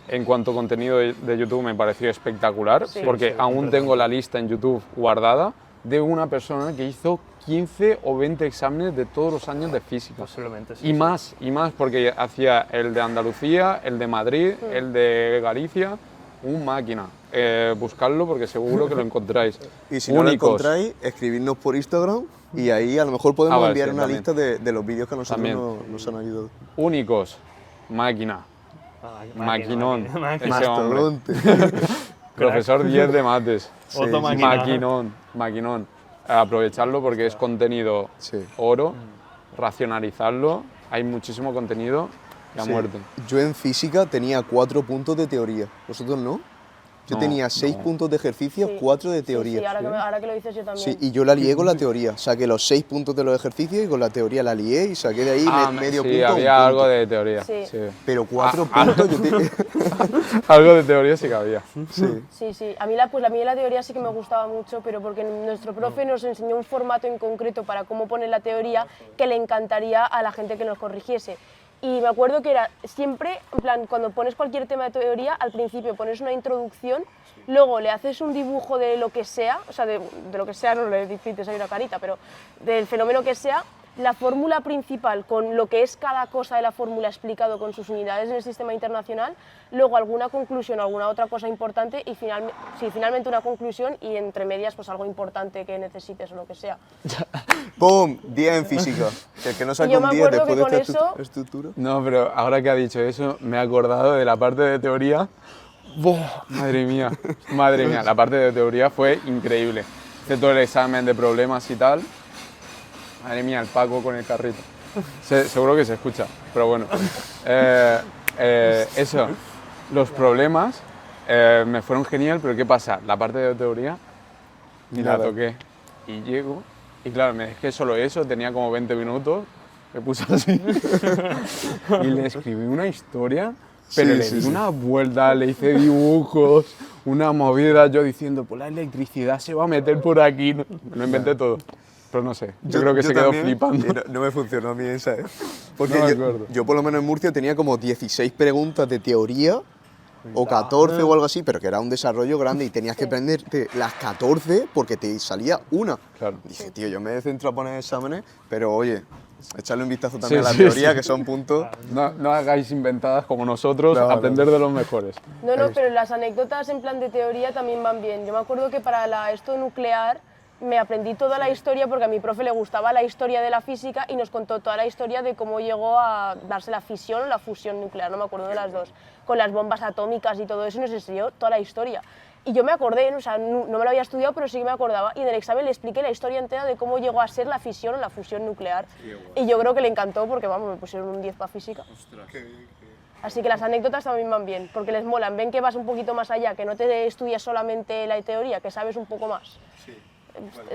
en cuanto a contenido de YouTube, me pareció espectacular, Sí. porque Sí, aún completamente. tengo la lista en YouTube guardada de una persona que hizo 15 o 20 exámenes de todos los años de física. Posiblemente, sí. Y más, porque hacía el de Andalucía, el de Madrid, el de Galicia, un máquina. Buscarlo porque seguro que lo encontráis. Y si no lo Únicos. encontráis, escribidnos por Instagram y ahí a lo mejor podemos vale, enviar sí, una también. lista de los vídeos que a nosotros También. nos han ayudado. Únicos, máquina, maquinón, Máquina. ese hombre. Mastodonte. Profesor 10 de mates. Otro sí. máquina. Maquinón. Aprovecharlo porque es contenido Sí. oro, racionalizarlo, hay muchísimo contenido y a Sí. muerte. Yo en física tenía 4 puntos de teoría. ¿Vosotros no? Yo No, tenía 6 no. puntos de ejercicio, Sí. 4 de Sí, teoría. sí, ahora que lo dices yo también. Sí, y yo la lié con la teoría. Saqué los 6 puntos de los ejercicios y con la teoría la lié y saqué de ahí medio sí, punto. un había punto. algo de teoría. Sí. Sí. Pero 4 puntos yo te... Algo de teoría sí que había. Sí. Sí, sí. A mí la teoría sí que me gustaba mucho, pero porque nuestro profe nos enseñó un formato en concreto para cómo poner la teoría que le encantaría a la gente que nos corrigiese. Y me acuerdo que era siempre, en plan, cuando pones cualquier tema de teoría, al principio pones una introducción, luego le haces un dibujo de lo que sea, o sea, de lo que sea, no le pintes ahí una carita, pero del fenómeno que sea, la fórmula principal con lo que es cada cosa de la fórmula explicado con sus unidades en el sistema internacional, luego alguna conclusión o alguna otra cosa importante y finalmente una conclusión y entre medias pues algo importante que necesites o lo que sea. ¡Pum! 10 en física. El que no saca yo un me 10 acuerdo después que de esta con eso- estructura. No, pero ahora que ha dicho eso, me he acordado de la parte de teoría. ¡Buah! Madre mía, la parte de teoría fue increíble. Hice todo el examen de problemas y tal. Madre mía, el Paco con el carrito. Seguro que se escucha, pero bueno. Eso, los problemas me fueron genial, pero ¿qué pasa? La parte de teoría ni la Nada. toqué. Y llego, y claro, me dejé solo eso, tenía como 20 minutos, me puse así. Y le escribí una historia pero Sí, le sí, di sí. una vuelta, le hice dibujos, una movida, yo diciendo, pues la electricidad se va a meter por aquí. Me lo inventé todo. Pero no sé, yo creo que se quedó también, flipando. y no me funcionó a mí esa, ¿eh? Porque No me yo, acuerdo. yo por lo menos en Murcia tenía como 16 preguntas de teoría, o 14 o algo así, pero que era un desarrollo grande y tenías que aprenderte las 14 porque te salía una. Claro. Dije, tío, yo me centro a poner exámenes, pero oye, echarle un vistazo también Sí, a la sí, teoría, sí. que son puntos. No hagáis inventadas como nosotros, No, no. aprender de los mejores. No, no, pero las anécdotas en plan de teoría también van bien. Yo me acuerdo que para esto nuclear me aprendí toda la historia porque a mi profe le gustaba la historia de la física y nos contó toda la historia de cómo llegó a darse la fisión o la fusión nuclear, no me acuerdo de las dos, con las bombas atómicas y todo eso, y nos enseñó toda la historia. Y yo me acordé, o sea, no me lo había estudiado, pero sí que me acordaba, y en el examen le expliqué la historia entera de cómo llegó a ser la fisión o la fusión nuclear. Y yo creo que le encantó porque, vamos, me pusieron un 10 para física. Así que las anécdotas también van bien, porque les molan, ven que vas un poquito más allá, que no te estudias solamente la teoría, que sabes un poco más.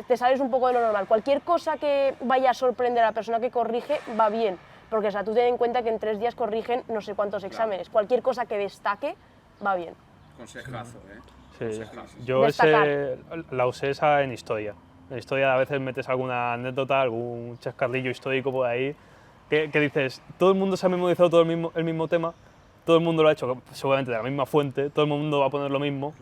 Te sales un poco de lo normal. Cualquier cosa que vaya a sorprender a la persona que corrige va bien, porque o sea, tú ten en cuenta que en 3 días corrigen no sé cuántos exámenes. Cualquier cosa que destaque va bien. Consejazo, ¿eh? Sí, yo la usé esa en historia. En historia a veces metes alguna anécdota, algún chascarrillo histórico por ahí, que dices, todo el mundo se ha memorizado todo el mismo tema, todo el mundo lo ha hecho seguramente de la misma fuente, todo el mundo va a poner lo mismo,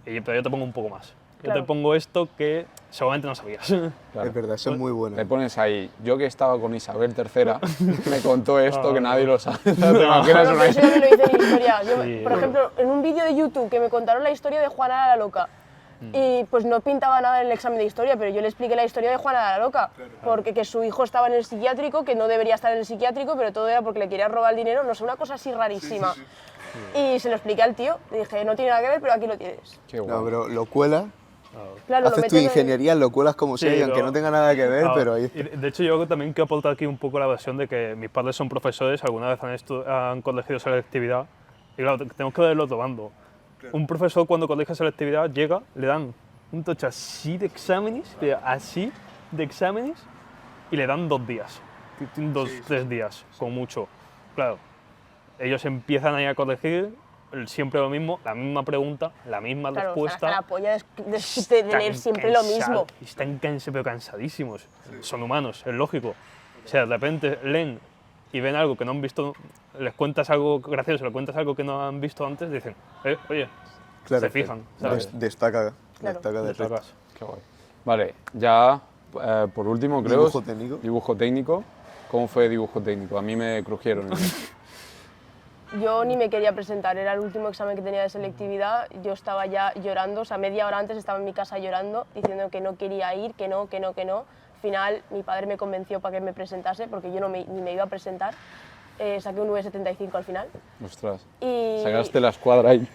pero yo te pongo un poco más. Yo Claro. te pongo esto que seguramente no sabías. Claro. Es verdad, eso es muy bueno. Le pones ahí, yo que estaba con Isabel III, me contó esto que nadie lo sabe. ¿Te imaginas Bueno, una pero eso ya me lo hice en historia. Yo, Sí. por ejemplo, en un vídeo de YouTube que me contaron la historia de Juana la Loca. Y pues no pintaba nada en el examen de historia, pero yo le expliqué la historia de Juana la Loca. Porque que su hijo estaba en el psiquiátrico, que no debería estar en el psiquiátrico, pero todo era porque le quería robar el dinero, no sé, una cosa así rarísima. Y se lo expliqué al tío, le dije, no tiene nada que ver, pero aquí lo tienes. Qué No, guay. pero lo cuelas, Claro, lo haces tu metes en- ingeniería, lo cuelas como Sí, sea, y aunque lo- no tenga nada que ver, Ah, pero ahí y de hecho, yo también quiero aportar aquí un poco la versión de que mis padres son profesores, alguna vez han corregido selectividad, y claro, tenemos que verlo tomando. Un profesor cuando corrige selectividad llega, le dan un tocho así de exámenes, y le dan 2 días, 3 días, como mucho. Claro, ellos empiezan ahí a corregir, siempre lo mismo, la misma pregunta, la misma Claro, están respuesta. hasta la polla de leer siempre lo mismo. Están pero cansadísimos. Son humanos, es lógico. O sea, de repente leen y ven algo que no han visto, les cuentas algo gracioso, les cuentas algo que no han visto antes, dicen, oye, Claro, se fijan, ¿sabes? destaca, Claro. destaca de resto. Destacas. Qué guay. Vale, ya por último creo... ¿Dibujo técnico? Dibujo técnico. ¿Cómo fue dibujo técnico? A mí me crujieron. Yo ni me quería presentar, era el último examen que tenía de selectividad, yo estaba ya llorando, o sea, media hora antes estaba en mi casa llorando, diciendo que no quería ir, que no. Al final mi padre me convenció para que me presentase, porque yo ni me iba a presentar, saqué un 9,75 al final. Ostras. Y... Sacaste la escuadra ahí.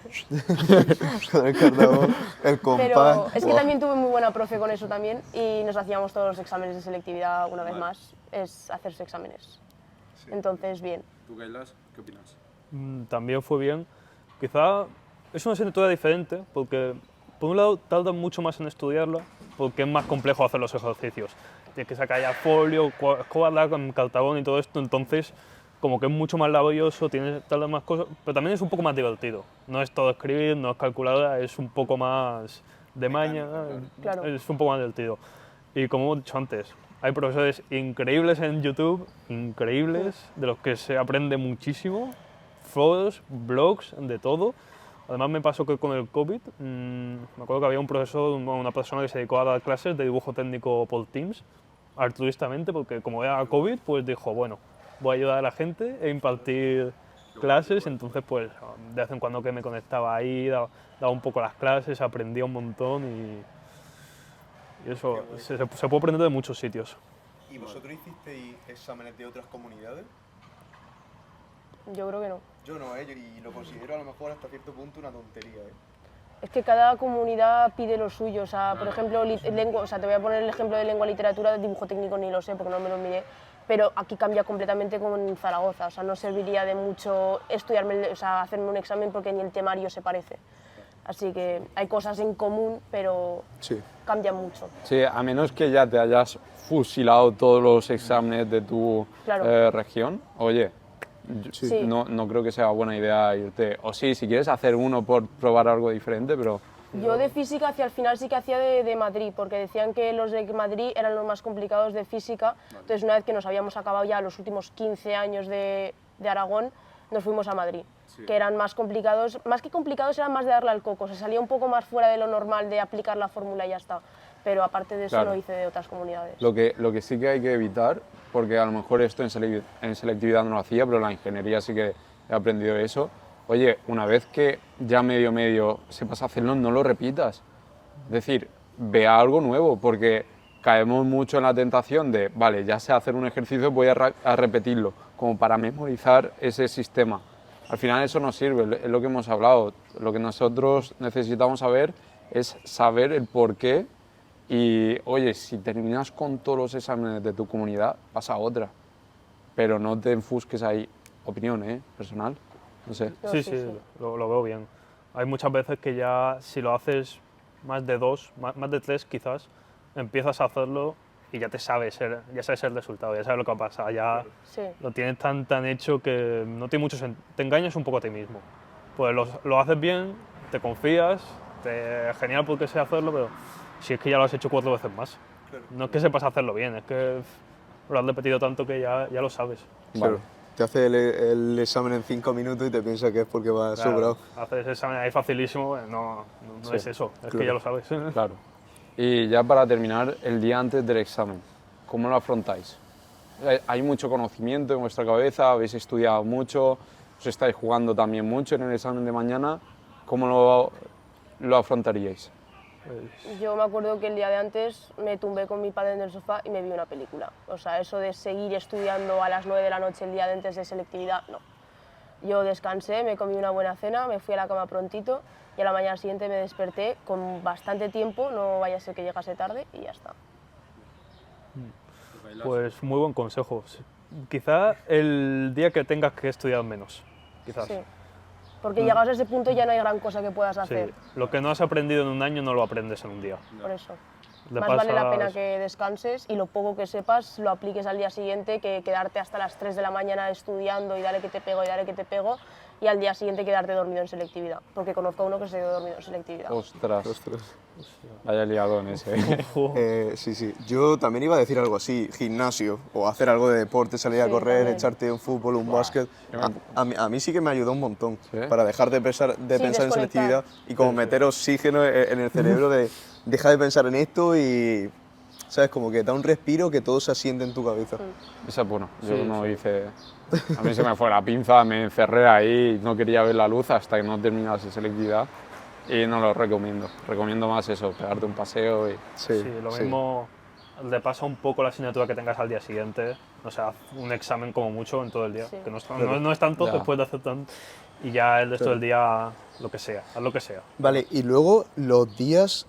El carnaval, el compás. Pero es que Buah. también tuve muy buena profe con eso también y nos hacíamos todos los exámenes de selectividad una vez más, es hacerse exámenes. Entonces, bien. ¿Tú, Kailas, qué opinas? También fue bien. Quizá es una asignatura diferente porque, por un lado, tardan mucho más en estudiarla porque es más complejo hacer los ejercicios. Tienes que sacar ya folio, cuadrar con cartabón y todo esto, entonces como que es mucho más laborioso, tarda más cosas, pero también es un poco más divertido. No es todo escribir, no es calculadora, es un poco más de maña, Claro. es un poco más divertido. Y como he dicho antes, hay profesores increíbles en YouTube, increíbles, de los que se aprende muchísimo, foros, blogs, de todo. Además me pasó que con el COVID, me acuerdo que había un profesor, una persona que se dedicó a dar clases de dibujo técnico por Teams, altruistamente, porque como era COVID, pues dijo, bueno, voy a ayudar a la gente e impartir clases, entonces pues de vez en cuando que me conectaba ahí, daba un poco las clases, aprendía un montón y eso se puede aprender de muchos sitios. ¿Y vosotros hicisteis exámenes de otras comunidades? Yo creo que no. Yo no, y lo considero a lo mejor hasta cierto punto una tontería. Es que cada comunidad pide lo suyo, o sea, por ejemplo, lengua, o sea, te voy a poner el ejemplo de lengua, literatura, de dibujo técnico ni lo sé porque no me lo miré, pero aquí cambia completamente como en Zaragoza, o sea, no serviría de mucho estudiarme, o sea, hacerme un examen porque ni el temario se parece. Así que hay cosas en común, pero Sí. cambian mucho. Sí, a menos que ya te hayas fusilado todos los exámenes de tu Claro. región, oye, Sí. No creo que sea buena idea irte, o sí, si quieres hacer uno por probar algo diferente, pero Yo de física hacia el final sí que hacía de Madrid, porque decían que los de Madrid eran los más complicados de física. Entonces, una vez que nos habíamos acabado ya los últimos 15 años de Aragón, nos fuimos a Madrid, que eran más complicados, más que complicados, eran más de darle al coco, se salía un poco más fuera de lo normal de aplicar la fórmula y ya está. Pero aparte de eso Claro. no hice de otras comunidades. lo que sí que hay que evitar, porque a lo mejor esto en selectividad no lo hacía, pero en la ingeniería sí que he aprendido eso. Oye, una vez que ya medio sepas hacerlo, no lo repitas. Es decir, vea algo nuevo, porque caemos mucho en la tentación de, vale, ya sé hacer un ejercicio, voy a repetirlo, como para memorizar ese sistema. Al final eso no sirve, es lo que hemos hablado. Lo que nosotros necesitamos saber es saber el porqué y, oye, si terminas con todos los exámenes de tu comunidad, pasa a otra. Pero no te enfusques ahí. Opinión, personal. No sé. No, Sí, sí, sí, sí. lo veo bien. Hay muchas veces que ya si lo haces más de 2, más de 3 quizás, empiezas a hacerlo y ya sabes el resultado, ya sabes lo que va a pasar, ya Sí. lo tienes tan hecho que no tiene mucho sentido, te engañas un poco a ti mismo. Pues lo haces bien, te confías, genial porque sé hacerlo, pero si es que ya lo has hecho 4 veces más. No es que sepas hacerlo bien, es que lo has repetido tanto que ya lo sabes. Vale. Te hace el examen en 5 minutos y te piensas que es porque vas Claro, sobrado. haces ese examen ahí facilísimo, no Sí, es eso, es claro. que ya lo sabes. Claro. Y ya para terminar, el día antes del examen, ¿cómo lo afrontáis? Hay mucho conocimiento en vuestra cabeza, habéis estudiado mucho, os estáis jugando también mucho en el examen de mañana. ¿Cómo lo afrontaríais? Yo me acuerdo que el día de antes me tumbé con mi padre en el sofá y me vi una película. O sea, eso de seguir estudiando a las 9 de la noche el día de antes de selectividad, no. Yo descansé, me comí una buena cena, me fui a la cama prontito y a la mañana siguiente me desperté con bastante tiempo, no vaya a ser que llegase tarde y ya está. Pues muy buen consejo. Quizá el día que tengas que estudiar menos, quizás. Sí. Porque llegados a ese punto ya no hay gran cosa que puedas Sí, hacer, lo que no has aprendido en un año no lo aprendes en un día. por eso. Le Más vale la pena pasas- que descanses y lo poco que sepas lo apliques al día siguiente que quedarte hasta las 3 de la mañana estudiando y dale que te pego y dale que te pego y al día siguiente quedarte dormido en selectividad. Porque conozco a uno que se quedó dormido en selectividad. Ostras, Ostras. vaya liadón ese. Sí, sí. Yo también iba a decir algo así, gimnasio, o hacer algo de deporte, salir a Sí, correr, también. echarte un fútbol, un básquet. A mí sí que me ayudó un montón ¿Sí? para dejar de pensar en desconectar. selectividad y como meter oxígeno en el cerebro de dejar de pensar en esto y, ¿sabes? Como que da un respiro que todo se asiente en tu cabeza. Esa, bueno, yo Sí, no sí. hice... A mí se me fue la pinza, me encerré ahí, no quería ver la luz hasta que no terminase selectividad y no lo recomiendo. Recomiendo más eso, pegarte un paseo y... Sí, lo mismo le pasa un poco la asignatura que tengas al día siguiente, o sea, un examen como mucho en todo el día, Sí. que no es tanto Ya. después de hacer tanto, y ya el resto del día lo que sea, haz lo que sea. Vale, y luego los días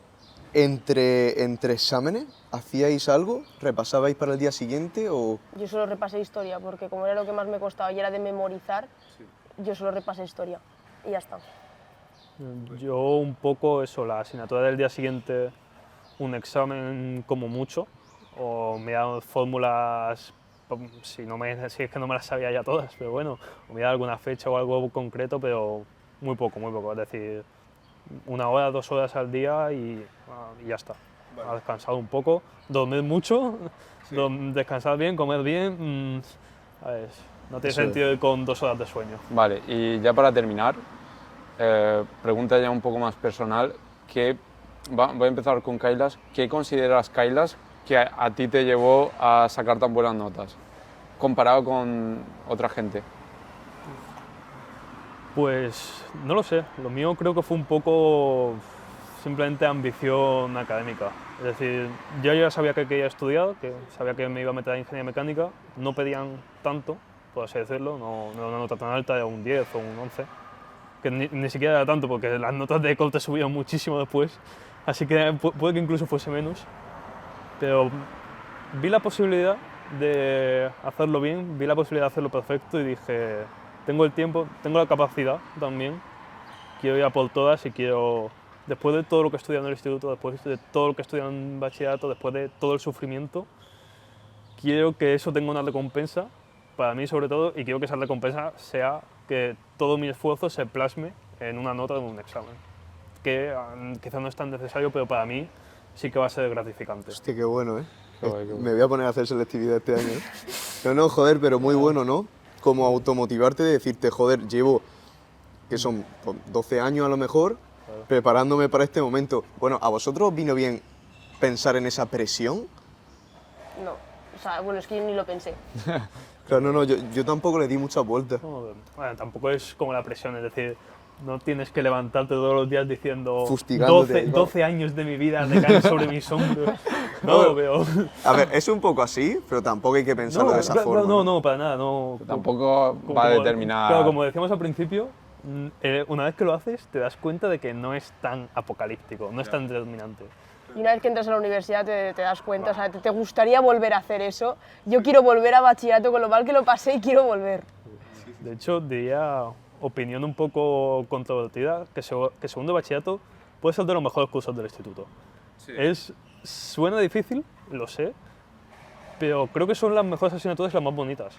entre exámenes, ¿hacíais algo? ¿Repasabais para el día siguiente o...? Yo solo repasé historia porque como era lo que más me costaba y era de memorizar, yo solo repasé historia y ya está. Yo un poco eso, la asignatura del día siguiente, un examen como mucho, o me daban fórmulas, si es que no me las sabía ya todas, pero bueno, o me daban alguna fecha o algo concreto, pero muy poco, es decir, 1 hora, 2 horas al día y ya está. A descansar un poco, dormir mucho, descansar bien, comer bien, ¿sabes? No tiene Eso es. sentido ir con 2 horas de sueño. Vale, y ya para terminar, pregunta ya un poco más personal, voy a empezar con Kailas. ¿Qué consideras, Kailas, que a ti te llevó a sacar tan buenas notas, comparado con otra gente? Pues no lo sé, lo mío creo que fue un poco simplemente ambición académica. Es decir, yo ya sabía que quería estudiar, que sabía que me iba a meter en ingeniería mecánica, no pedían tanto, por así decirlo, no era una nota tan alta, era un 10 o un 11, que ni siquiera era tanto porque las notas de ECOL te subían muchísimo después, así que puede que incluso fuese menos, pero vi la posibilidad de hacerlo bien, vi la posibilidad de hacerlo perfecto y dije, tengo el tiempo, tengo la capacidad también, quiero ir a por todas y quiero, después de todo lo que he estudiado en el instituto, después de todo lo que he estudiado en bachillerato, después de todo el sufrimiento, quiero que eso tenga una recompensa para mí sobre todo, y quiero que esa recompensa sea que todo mi esfuerzo se plasme en una nota de un examen. Que quizás no es tan necesario, pero para mí sí que va a ser gratificante. Hostia, qué bueno, ¿eh? Qué guay, qué guay. Me voy a poner a hacer selectividad este año, ¿eh? No, joder, pero muy bueno, ¿no? Como automotivarte de decirte, joder, llevo, que son 12 años a lo mejor, preparándome para este momento. Bueno, ¿a vosotros os vino bien pensar en esa presión? No, o sea, bueno, es que yo ni lo pensé. Claro, no, yo tampoco le di muchas vueltas. Bueno, tampoco es como la presión, es decir, no tienes que levantarte todos los días diciendo Fustigándote, 12 años de mi vida recaen sobre mis hombros. No, pero... A ver, es un poco así, pero tampoco hay que pensarlo de esa forma. No, para nada. No, Tampoco va a determinar... Claro, como decíamos al principio, una vez que lo haces te das cuenta de que no es tan apocalíptico, no es tan determinante. Y una vez que entras a la universidad te das cuenta, o sea, te gustaría volver a hacer eso. Yo quiero volver a bachillerato con lo mal que lo pasé y quiero volver. De hecho, diría, opinión un poco controvertida, que segundo de bachillerato puede ser de los mejores cursos del instituto. Suena difícil, lo sé, pero creo que son las mejores asignaturas y las más bonitas.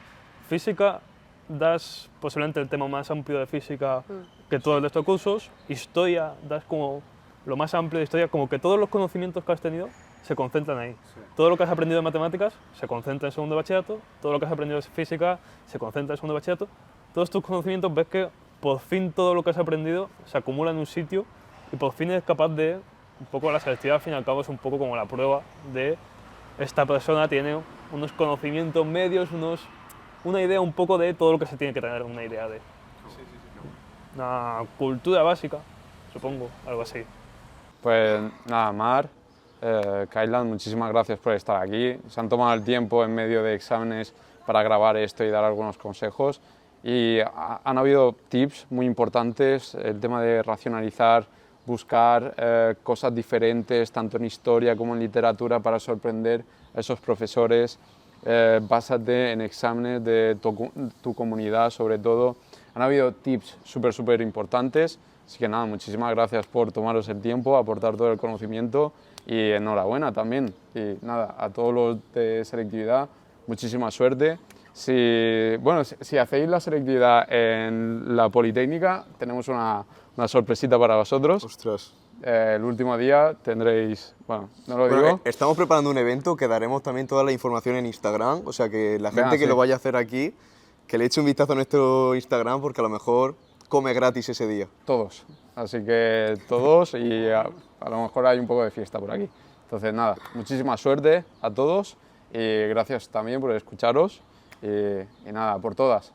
Física, das posiblemente el tema más amplio de física que todos estos cursos. Historia, das como lo más amplio de historia, como que todos los conocimientos que has tenido se concentran ahí. Todo lo que has aprendido de matemáticas se concentra en segundo de bachillerato, todo lo que has aprendido de física se concentra en segundo de bachillerato. Todos tus conocimientos ves que por fin todo lo que has aprendido se acumula en un sitio y por fin eres capaz de, un poco la selectividad al fin y al cabo es un poco como la prueba de esta persona tiene unos conocimientos medios, una idea un poco de todo lo que se tiene que tener, una idea de una cultura básica, supongo, algo así. Pues nada, Mar, Kailan, muchísimas gracias por estar aquí. Se han tomado el tiempo en medio de exámenes para grabar esto y dar algunos consejos. Y han habido tips muy importantes, el tema de racionalizar, buscar cosas diferentes, tanto en historia como en literatura, para sorprender a esos profesores. Básate en exámenes de tu comunidad, sobre todo. Han habido tips súper importantes. Así que nada, muchísimas gracias por tomaros el tiempo, aportar todo el conocimiento y enhorabuena también. Y nada, a todos los de selectividad, muchísima suerte. Si hacéis la selectividad en la Politécnica, tenemos una sorpresita para vosotros. Ostras. El último día tendréis, bueno, no lo digo. Estamos preparando un evento que daremos también toda la información en Instagram, o sea que la gente que lo vaya a hacer aquí, que le eche un vistazo a nuestro Instagram porque a lo mejor come gratis ese día. Todos, así que todos y a lo mejor hay un poco de fiesta por aquí. Entonces nada, muchísima suerte a todos y gracias también por escucharos y nada, por todas.